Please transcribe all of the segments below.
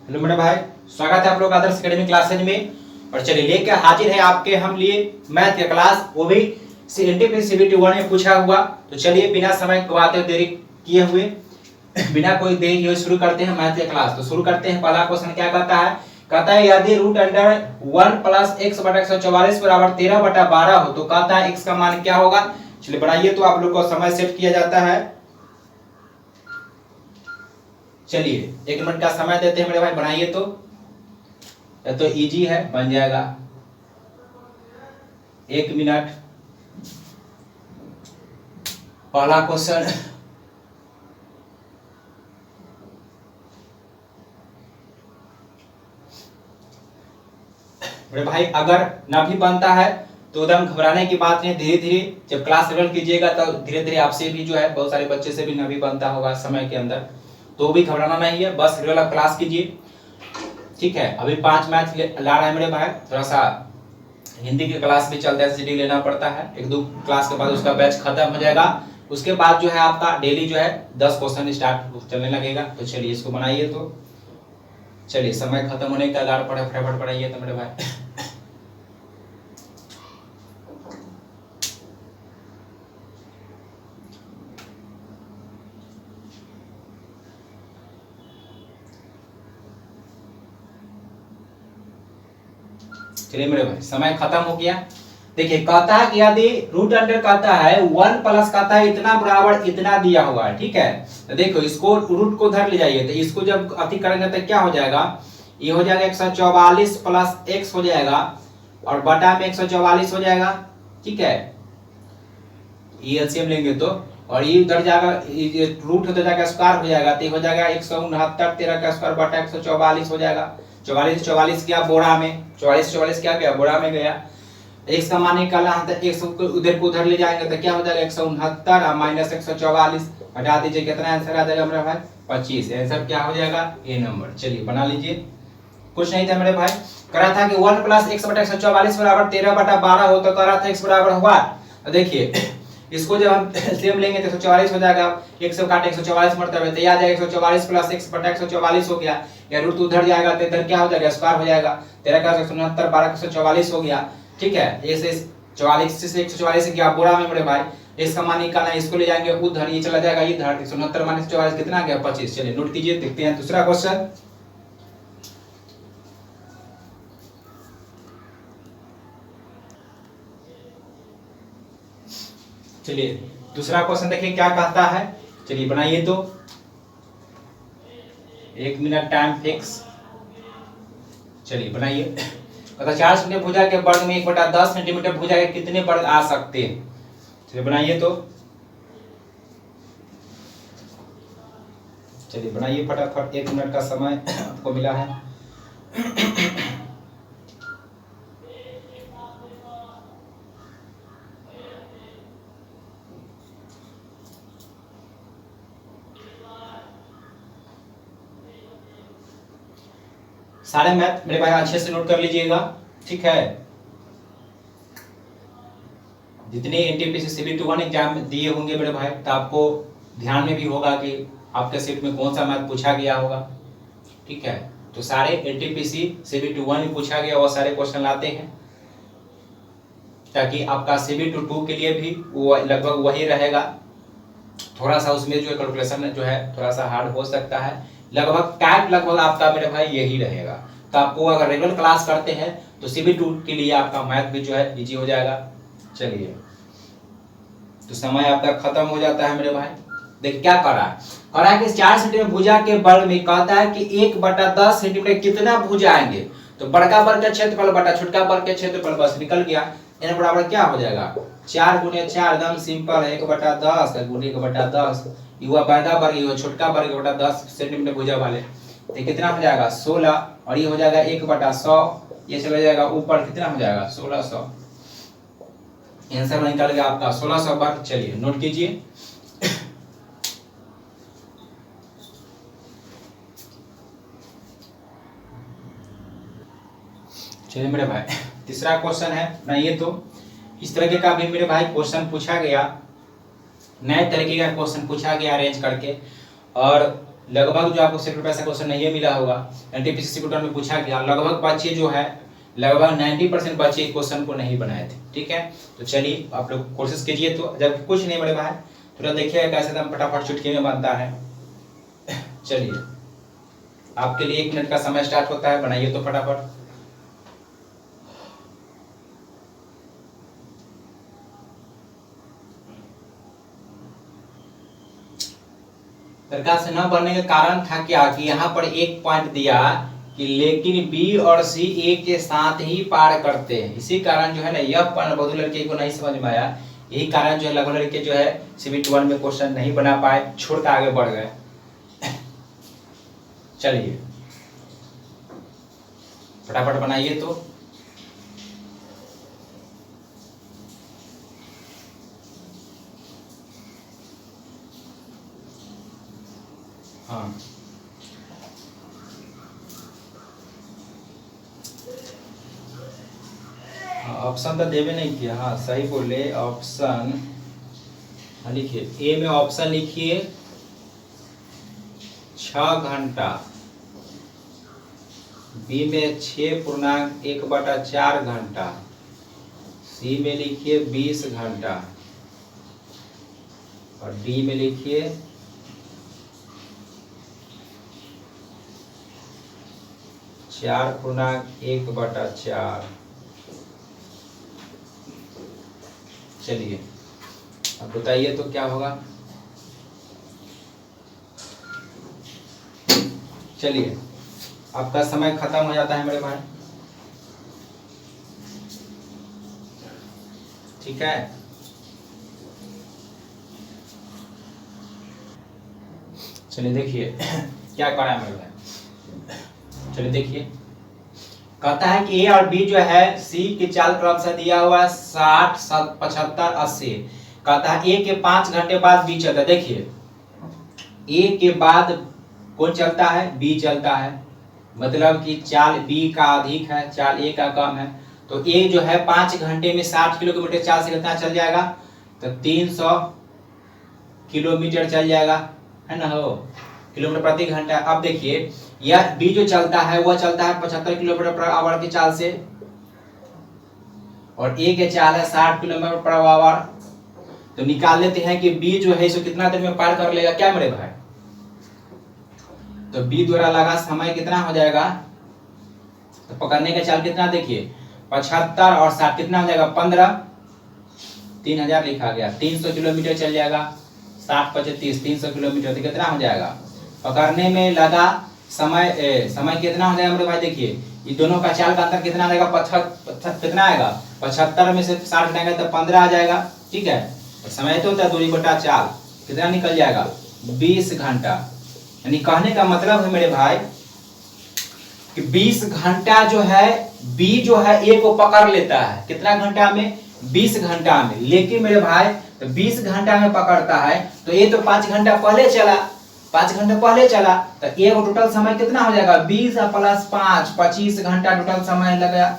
Hello मेरे भाई, स्वागत है आप लोग आदर्श एकेडमी क्लासेज में। और चलिए लेके हाजिर है आपके हम लिए मैथ का क्लास, वो भी एनटीपीसी सीबीटी 1 में पूछा हुआ। तो चलिए बिना समय गवाते देरी किए हुए बिना कोई देरी किए शुरू करते हैं मैथ का क्लास। तो शुरू करते हैं। पहला क्वेश्चन क्या कहता है यदि रूट अंडर 1 प्लस एक्स बटा 144 बराबर 13/12 हो तो कहता है x का मान क्या होगा। चलिए बनाइए। तो आप लोग को समय सेट किया जाता है। चलिए 1 मिनट का समय देते हैं मेरे भाई, बनाइए। तो इजी है, बन जाएगा 1 मिनट। पहला क्वेश्चन मेरे भाई, अगर ना भी बनता है तो एकदम घबराने की बात नहीं। धीरे धीरे जब क्लास लेवल कीजिएगा तो धीरे धीरे आपसे भी जो है बहुत सारे बच्चे से भी ना भी बनता होगा समय के अंदर, तो भी घबराना नहीं है। बस रेगुलर क्लास कीजिए, ठीक है। अभी 5 मैथ ला रहा है मेरे भाई, थोड़ा सा हिंदी की क्लास भी चलता है, सीडी लेना पड़ता है। 1-2 क्लास के बाद उसका बैच खत्म हो जाएगा। उसके बाद जो है आपका डेली जो है 10 क्वेश्चन स्टार्ट चलने लगेगा। तो चलिए इसको बनाइए। तो चलिए समय खत्म होने का आधार पर फटाफट पढ़ाइए तो मेरे भाई। चलिए मेरे भाई समय खत्म हो गया। देखिए कहता है कि यदि रूट अंडर कहता है 1 प्लस कहता है इतना बराबर इतना दिया हुआ है, ठीक है। तो देखो इसको रूट को उधर ले जाइए। तो इसको जब अति करेंगे तो क्या हो जाएगा, ये हो जाएगा 144 प्लस x हो जाएगा और बटा में 144 हो जाएगा, ठीक है। ये एलसीएम लेंगे तो, और ये उधर जाएगा, ये रूट हो जाएगा स्क्वायर हो जाएगा। तो ये हो जाएगा 169 13 का स्क्वायर बटा 144 हो जाएगा। 44 गया बोरा में, 44 क्या गया बोरा में गया। x का मान निकाला है तो x को उधर को उधर ले जाएंगे तो क्या हो जाएगा 169 और माइनस 144 हटा दीजिए। कितना आंसर आ जाएगा मेरा भाई 25। आंसर क्या हो जाएगा ए नंबर। चलिए बना लीजिए। कुछ नहीं था मेरे भाई, कह रहा था कि 1 प्लस x बटा 144 बराबर 13/12 हो तो कह रहा था x बराबर हुआ। तो देखिए इसको जब हम सेम लेंगे तो 144 हो जाएगा। 1 से काटे 144 मरतबे तो आ जाएगा 144 प्लस x बटा 144 हो गया। या रूट उधर जाएगा तो इधर क्या हो जाएगा स्क्वायर हो जाएगा। 13 का 169 12 का 144 हो गया, ठीक है। ये से 44 से 144 गया बोरा में मेरे भाई। इसका मान निकालना, इसको ले जाएंगे उधर, ये चला जाएगा इधर। 169 माइनस 144 कितना गया 25। चलिए नोट कीजिए। देखते हैं दूसरा क्वेश्चन। चलिए दूसरा क्वेश्चन देखिए क्या कहता है। चलिए बनाइए। तो 1 मिनट टाइम फिक्स। चलिए बनाइए। कहता 4 सेंटीमीटर भुजा के वर्ग में 1/10 सेंटीमीटर भुजा के कितने वर्ग आ सकते हैं। चलिए बनाइए। तो चलिए बनाइए फटाफट, 1 मिनट का समय आपको मिला है। सारे मैथ मेरे भाई अच्छे से नोट कर लीजिएगा, ठीक है। जितने एनटीपीसी सीबीटी 1 एग्जाम दिए होंगे मेरे भाई, तो आपको ध्यान में भी होगा कि आपके सेट में कौन सा मैथ पूछा गया होगा, ठीक है। तो सारे एनटीपीसी सीबीटी 1 में पूछा गया वो सारे क्वेश्चन लाते हैं, ताकि आपका सीबीटी 2 के लिए भी वो लगभग वही रहेगा। थोड़ा सा उसमें जो कैलकुलेशन जो है थोड़ा सा हार्ड हो सकता है। लगभग टाइप लगभग आपका मेरे भाई यही रहेगा। तो आपको अगर रेगुलर क्लास करते हैं तो सीबीटी 2 के लिए आपका मैथ भी जो है इजी हो जाएगा। चलिए तो समय आपका खत्म हो जाता है मेरे भाई। देखिए क्या कर रहा है कि 4 सेंटीमीटर भुजा के वर्ग में कहता है कि 1/10 सेंटीमीटर कितना भुजा आएंगे। तो बड़का वर्ग का क्षेत्रफल बटा छोटका वर्ग का क्षेत्रफल, बस निकल गया। n बराबर क्या हो जाएगा 4 गुने 4, एकदम सिंपल है। 1/10 गुने 1/10, युवा बड़ा वर्ग युवा छोटका वर्ग 1/10 सेंटीमीटर भुजा वाले, तो कितना हो जाएगा 16। और ये हो जाएगा 1/100, ये चला जाएगा ऊपर, कितना हो जाएगा 1600। आंसर निकल गया आपका 1600 वर्ग। चलिए नोट कीजिए। चलिए मेरे भाई तीसरा क्वेश्चन है ना। ये तो इस तरीके का भी मेरे भाई क्वेश्चन पूछा गया, नए तरीके का क्वेश्चन पूछा गया अरेंज करके। और लगभग जो आपको सेक्टर पैसा क्वेश्चन नहीं मिला होगा, एनटीपीसी कोटा में पूछा गया, लगभग बच्चे जो है लगभग 90% बच्चे क्वेश्चन को नहीं बनाए थे। ठीक है, तो चलिए आप लोग कोशिश कीजिए। तो जब कुछ नहीं बड़े भाई थोड़ा देखिए कैसे एकदम फटाफट चुटकी में बनता है। चलिए आपके लिए 1 मिनट का समय स्टार्ट होता है, बनाइए तो फटाफट। प्रकार से न बनने का कारण था क्या कि यहाँ पर एक पॉइंट दिया कि लेकिन बी और सी ए के साथ ही पार करते हैं। इसी कारण जो है ना यह पॉइंट बहुत लड़के को नहीं समझ में आया, यही कारण जो है लगभग लड़के जो है CBT 1 में क्वेश्चन नहीं बना पाए, छोड़ कर आगे बढ़ गए। चलिए फटाफट बनाइए तो। हाँ ऑप्शन तो देवे नहीं किया। हाँ सही बोले, ऑप्शन लिखिए। ए में ऑप्शन लिखिए 6 घंटा, बी में 6.1/4 घंटा, सी में लिखिए 20 घंटा और डी में लिखिए 4.1/4। चलिए अब बताइए तो क्या होगा। चलिए आपका समय खत्म हो जाता है मेरे भाई। ठीक है, चलिए देखिए क्या करा है मेरे भाई। चलिए देखिए, कहता है कि ए और बी जो है सी के चाल क्रम से दिया हुआ है 60, 75, 80। कहता है ए के 5 घंटे बाद बी चलता है। देखिए ए के बाद कौन चलता है, बी चलता है, मतलब कि चाल बी का अधिक है, चाल ए का कम है। तो ए जो है 5 घंटे में 60 किलोमीटर चाल से कितना चल जाएगा, तो 300 किलोमीटर चल जाएगा, है ना हो, किलोमीटर प्रति घंटा। अब देखिए यह बी जो चलता है वह चलता है 75 किलोमीटर पर आवर की चाल से, और ए के चाल है 60 किलोमीटर पर आवर। तो निकाल लेते हैं कि बी जो है इसको कितना देर में पार कर लेगा क्या मेरे भाई। तो बी द्वारा लगा समय कितना हो जाएगा, तो पकड़ने का चाल कितना, देखिए 75 और 60 कितना हो जाएगा 15, 3000 लिखा गया, 300 किलोमीटर चल जाएगा। 60 × 30 300 किलोमीटर, तो कितना हो जाएगा पकड़ने में लगा समय। समय कितना हो जाएगा मेरे भाई, देखिए ये दोनों का चाल का अंतर कितना आ जाएगा, 75 कितना आएगा, 75 में से 60 घटाएंगे तो 15 आ जाएगा। ठीक है, तो समय तो होता है दूरी बटा चाल, कितना निकल जाएगा 20 घंटा। यानी कहने का मतलब है मेरे भाई कि 20 घंटा जो है बी जो है ए को पकड़ लेता है, कितना घंटा में, 20 घंटा में। लेकिन मेरे भाई तो 20 घंटा में पकड़ता है तो ए तो 5 घंटा पहले चला, 5 घंटा पहले चला, तो ए को टोटल समय कितना हो जाएगा 20 + 5 25 घंटा टोटल समय लगा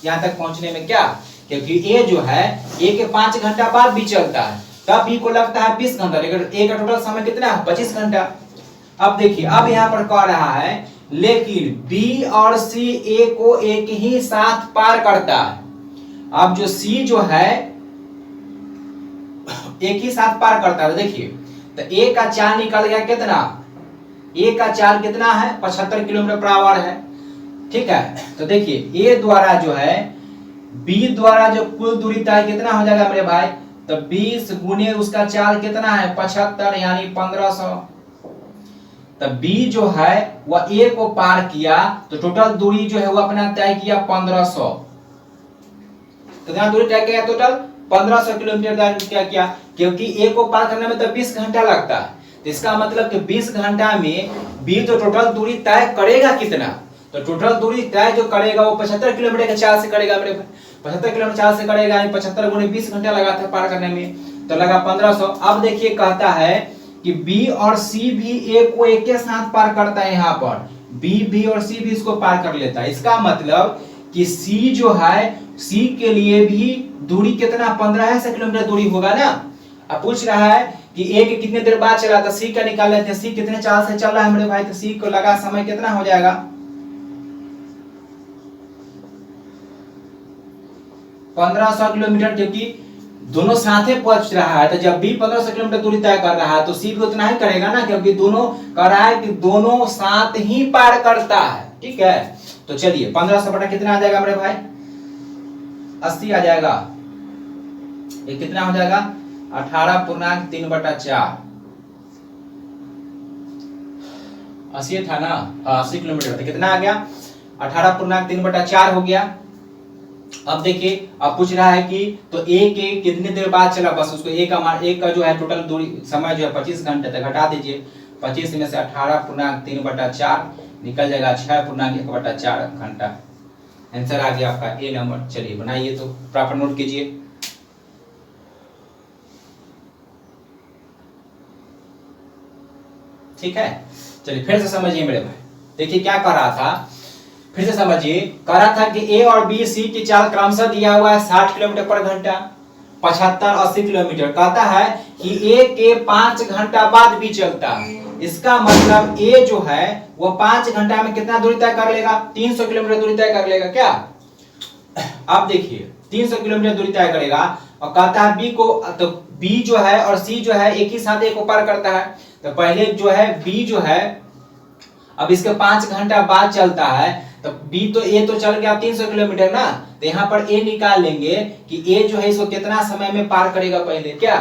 यहाँ तक पहुंचने में। क्या, क्योंकि ए जो है ए के 5 घंटा बाद भी चलता है, तब बी को लगता है 20 घंटा, लेकिन ए का टोटल समय कितना है 25 घंटा। अब देखिए अब यहाँ पर कह रहा है लेकिन बी और सी ए को एक ही साथ पार करता है। अब जो सी जो है एक ही साथ पार करता है, देखिए तो ए का चाल निकल गया कितना, ए का चाल कितना है 75 किलोमीटर पर आवर है। ठीक है, तो देखिए ए द्वारा जो है बी द्वारा जो कुल दूरी तय कितना हो जाएगा मेरे भाई, तो 20 गुने उसका चाल कितना है 75 यानी 1500। तो बी जो है वह ए को पार किया तो टोटल दूरी जो है वो अपना तय किया 1500। कितना दूरी तय किया, टोटल 1500 किलोमीटर तय किया, क्योंकि ए को पार करने में तो 20 घंटा लगता है। तो इसका मतलब कि 20 घंटा में बी तो टोटल दूरी तय करेगा कितना, तो टोटल दूरी तय जो करेगा वो 75 किलोमीटर के चाल से करेगा मेरे भाई, 75 किलोमीटर चाल से करेगा, 75 गुने 20 घंटा लगाता है पार करने में, तो लगा 1500। अब देखिए कहता है कि बी और सी भी ए को एक के साथ पार करता है, यहाँ पर बी और सी भी इसको पार कर लेता है। इसका मतलब कि सी जो है सी के लिए भी दूरी कितना 1500 किलोमीटर दूरी होगा ना। अब पूछ रहा है कि एक कितने देर बाद चला, तो सी का निकाल लेते हैं। सी कितने चाल से चल रहा है मेरे भाई, तो सी को लगा समय कितना हो जाएगा 1500 किलोमीटर, क्योंकि दोनों साथ ही पहुंच रहा है। तो जब भी 1500 किलोमीटर दूरी तय कर रहा है तो सी भी उतना ही करेगा ना, क्योंकि दोनों कर रहा है कि दोनों साथ ही पार करता है। ठीक है, तो चलिए 1500 बटा कितना आ जाएगा मेरे भाई 80 आ जाएगा। ये कितना हो जाएगा 18.3/4। 80 था ना, 80 किलोमीटर, तो कितना आ गया 18.3/4 हो गया। अब देखिए, अब पूछ रहा है कि तो एक कितने देर बाद चला, बस उसको एक का जो है टोटल दूरी समय जो है 25 घंटे तक घटा दीजिए। 25 में से 18.3/4 निकल जाएगा 6.1/4 घंटा। आंसर आ गया आपका ए नंबर। चलिए बनाइए, तो प्रॉपर नोट कीजिए। ठीक है, चलिए फिर से समझिए मेरे भाई। देखिए क्या कर रहा था, फिर से समझिए। कह रहा था कि ए और बी सी की चाल क्रमशः दिया हुआ है 60 किलोमीटर पर घंटा, 75, 80 किलोमीटर। कहता है कि ए के 5 घंटा बाद भी चलता है। इसका मतलब ए जो है वो 5 घंटा में कितना दूरी तय कर लेगा 300 किलोमीटर दूरी तय कर लेगा क्या। अब देखिए 300 किलोमीटर दूरी तय करेगा, और कहता है बी को, तो बी जो है और सी जो है एक ही साथ एक को पार करता है। तो पहले जो है बी जो है, अब इसके 5 घंटा बाद चलता है, तो बी तो ए तो चल गया 300 किलोमीटर ना, तो यहाँ पर ए निकाल लेंगे कि ए जो है इसको कितना समय में पार करेगा पहले क्या,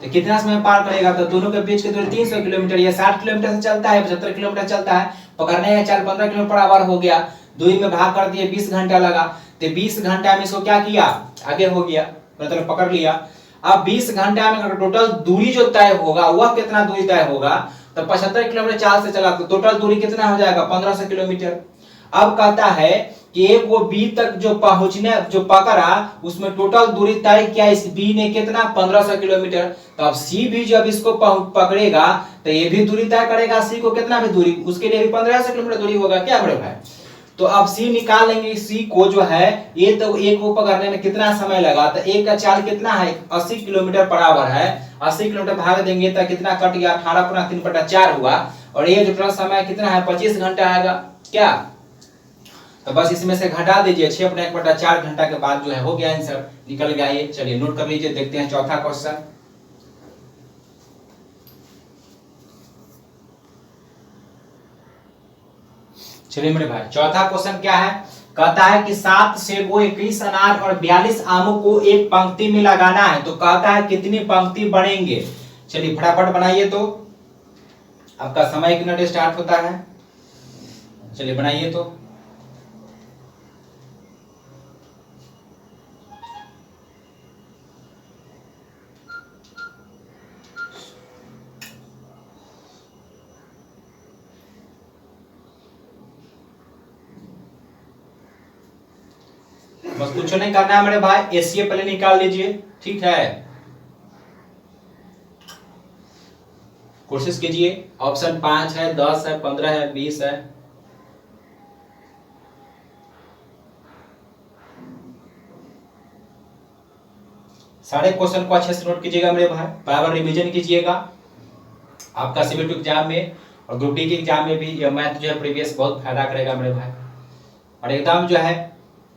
तो कितना समय में पार करेगा। तो दोनों के बीच की दूरी 300 किलोमीटर, ये 60 किलोमीटर से चलता है, 75 किलोमीटर चलता है, पकड़ने का चाल 15 किलोमीटर पर आवर हो गया, 2 में भाग कर दिए 20 घंटा लगा। तो 20 घंटा में इसको क्या किया, आगे हो गया, मतलब पकड़ लिया। अब 20 घंटा में टोटल दूरी जो तय होगा वह कितना दूरी तय होगा, तो 75 किलोमीटर चाल से चला, तो टोटल दूरी कितना हो जाएगा 1500 किलोमीटर। अब कहता है कि एक वो बी तक जो पहुंचने जो पकड़ा उसमें टोटल दूरी तय किया इस बी ने कितना 1500 किलोमीटर। तो अब सी भी जब इसको पकड़ेगा तो ये भी दूरी तय करेगा, सी को कितना भी दूरी, उसके लिए भी 1500 किलोमीटर दूरी होगा क्या बड़े भाई। तो अब सी निकाल लेंगे, सी को जो है ये तो एक को पकड़ने में कितना समय लगा, तो एक का चाल कितना है 80 किलोमीटर पर आवर है, 80 किलोमीटर भाग देंगे तो कितना कट गया 18.3/4 हुआ, और ये जो टोटल समय कितना है 25 घंटा आएगा क्या। तो बस इसमें से घटा दीजिए, 6.1/4 घंटा के बाद जो है हो गया आंसर, निकल गया ये। चलिए नोट कर लीजिए, देखते हैं चौथा क्वेश्चन। चलिए मेरे भाई चौथा क्वेश्चन क्या है, कहता है कि 7 सेबों 21 अनार और 42 आमों को एक पंक्ति में लगाना है, तो कहता है कितनी पंक्ति बनेंगे। चलिए फटाफट बनाइए, तो आपका समय कितना स्टार्ट होता है, चलिए बनाइए तो। बस कुछ नहीं करना है मेरे भाई, एसीए पहले निकाल लीजिए, ठीक है। कोशिश कीजिए, ऑप्शन 5 है, 10 है, 15 है, 20 है। सारे क्वेश्चन को अच्छे से नोट कीजिएगा मेरे भाई, बराबर रिवीजन कीजिएगा। आपका सिविल एग्जाम में और ग्रुप डी के एग्जाम में भी यह मैथ जो है प्रीवियस बहुत फायदा करेगा मेरे भाई, और एकदम जो है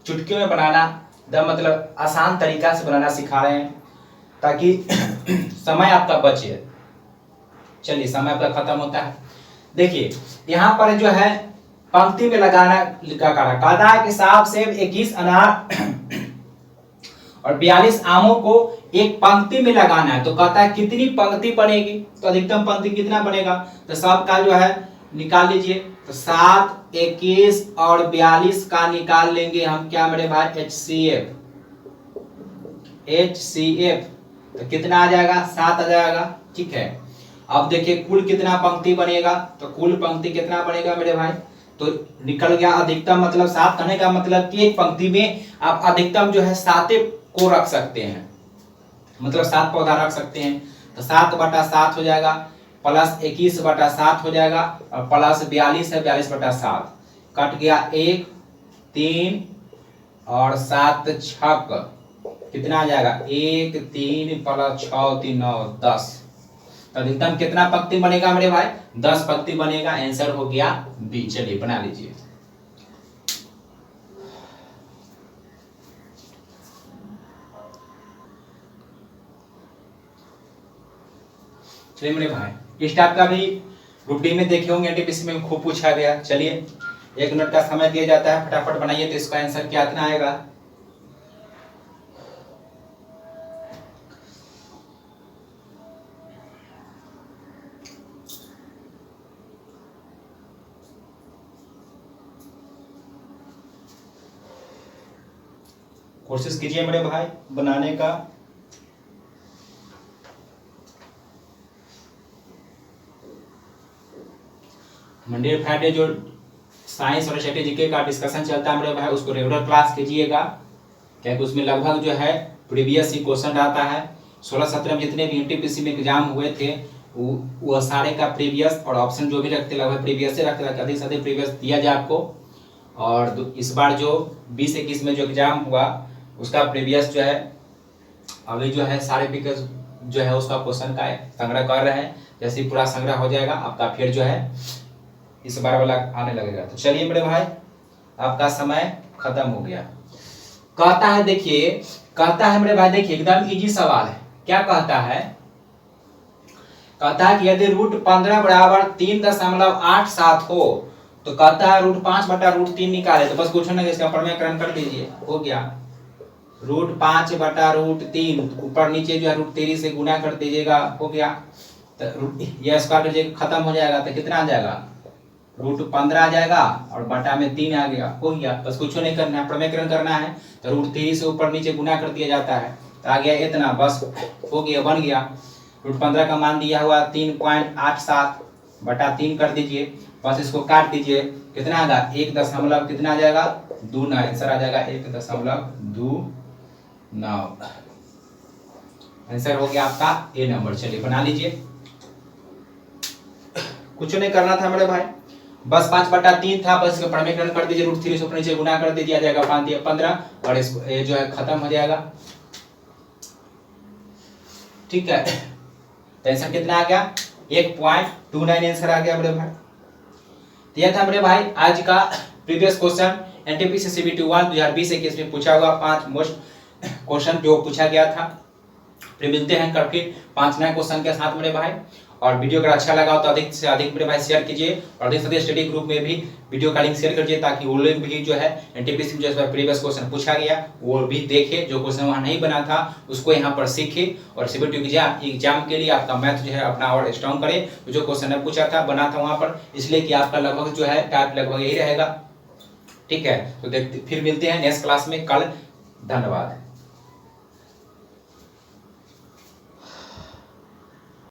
चुटकियों में बनाना, एकदम मतलब आसान तरीका से बनाना सिखा रहे हैं, ताकि समय आपका बचे। चलिए समय आपका खत्म होता है। देखिए यहाँ पर जो है पंक्ति में लगाना लिखा करा, कहता है कि 7 सेब 21 अनार और 42 आमों को एक पंक्ति में लगाना है, तो कहता है कितनी पंक्ति बनेगी, तो अधिकतम पंक्ति कितना बनेगा, तो सबका जो है निकाल लीजिए। तो 7, 21 और 42 का निकाल लेंगे हम क्या मेरे भाई HCF, तो कितना आ जाएगा 7 आ जाएगा, ठीक है। अब देखिए कुल कितना पंक्ति बनेगा, तो कुल पंक्ति कितना बनेगा मेरे भाई, तो निकल गया अधिकतम, मतलब 7 करने का मतलब कि एक पंक्ति में आप अधिकतम जो है 7 को रख सकते हैं, मतलब 7 पौधा रख सकते हैं। तो 7/7 हो जाएगा, प्लस 21/7 हो जाएगा, और प्लस 42 है 42/7, कट गया 1, 3 और 7 6 कितना आ जाएगा 1, 3 प्लस 6 3 9 10, तो अधिकतम कितना पंक्ति बनेगा मेरे भाई? 10 पंक्ति बनेगा। आंसर हो गया बी। चलिए बना लीजिए। चलिए मेरे भाई, इस टाइप का भी रूटीन में देखे होंगे, एनटीपीसी में खूब पूछा गया। चलिए 1 मिनट का समय दिया जाता है, फटाफट बनाइए। तो इसका आंसर क्या इतना आएगा? कोशिश कीजिए मेरे भाई बनाने का। मंडे फ्राइडे जो साइंस और स्ट्रेटेजी का डिस्कशन चलता है मेरे भाई, उसको रेगुलर क्लास कीजिएगा, क्योंकि उसमें लगभग जो है प्रीवियस ही क्वेश्चन आता है। 16-17 में जितने भी एनटीपीसी में एग्जाम हुए थे वो सारे का प्रीवियस और ऑप्शन जो भी रखते लगभग प्रीवियस से रखते, अधिक से अधिक प्रीवियस दिया जाए आपको। और इस बार जो 20-21 में जो एग्जाम हुआ उसका प्रीवियस जो है अभी जो है सारे पिकर्स जो है उसका क्वेश्चन का संग्रह कर रहे हैं। जैसे ही पूरा संग्रह हो जाएगा आपका फिर जो है इस बार वाला आने लगेगा। तो चलिए मेरे भाई, आपका समय खत्म हो गया। कहता है, देखिए कहता है मेरे भाई, देखिए एकदम इजी सवाल है। क्या कहता है? कहता है कि यदि √15 बराबर 3.87 हो तो कहता है √5/√3 निकाले। तो बस कुछ नहीं, इसका प्रमेयकरण कर दीजिए, हो गया। √5/√3 ऊपर नीचे जो है √3 से गुना कर दीजिएगा, हो गया। तो यह स्क्वायर कीजिए, खत्म हो जाएगा। तो कितना आ जाएगा? √15 आ जाएगा और बटा में 3 आ गया, हो गया। बस कुछ नहीं करना है, प्रमेयकरण करना है। तो √3 से ऊपर नीचे गुना कर दिया जाता है, तो आ गया इतना, बस हो गया, बन गया। √15 का मान दिया हुआ 3.87 बटा 3 कर दीजिए, बस इसको काट दीजिए, कितना आएगा? 1 कितना आ जाएगा? 2 आंसर आ जाएगा 1.29। आंसर हो गया आपका ए नंबर। चलिए बना लीजिए, कुछ नहीं करना था मेरे भाई, बस 5/3 था, बस इसका प्रमेयकरण कर दीजिए, √3 से ऊपर नीचे गुना कर दीजिए, आ जाएगा 5×15 और इसको ये जो है खत्म हो जाएगा। ठीक है, तो आंसर कितना आ गया? 1.29 आंसर आ गया मेरे भाई। तो यह था मेरे भाई आज का प्रीवियस क्वेश्चन एनटीपीसी सीबीटी 1 2020-21 में पूछा हुआ 5 मोस्ट क्वेश्चन जो पूछा गया था। फिर मिलते हैं कल फिर 5 नए क्वेश्चन के साथ मेरे भाई। और वीडियो अगर अच्छा लगा हो तो अधिक से अधिक मेरे भाई शेयर कीजिए और अधिक से अधिक स्टडी ग्रुप में भी वीडियो का लिंक शेयर कीजिए, ताकि वो लोग भी जो है एनटीपीसी में जो प्रीवियस क्वेश्चन पूछा गया वो भी देखे, जो क्वेश्चन वहाँ नहीं बना था उसको यहाँ पर सीखे और सीबीटी एग्जाम के लिए आपका मैथ जो है अपना और स्ट्रॉन्ग करे। जो क्वेश्चन पूछा था बना था वहाँ पर, इसलिए कि आपका लगभग जो है टाइप लगभग यही रहेगा। ठीक है, तो देखते फिर मिलते हैं नेक्स्ट क्लास में कल। धन्यवाद।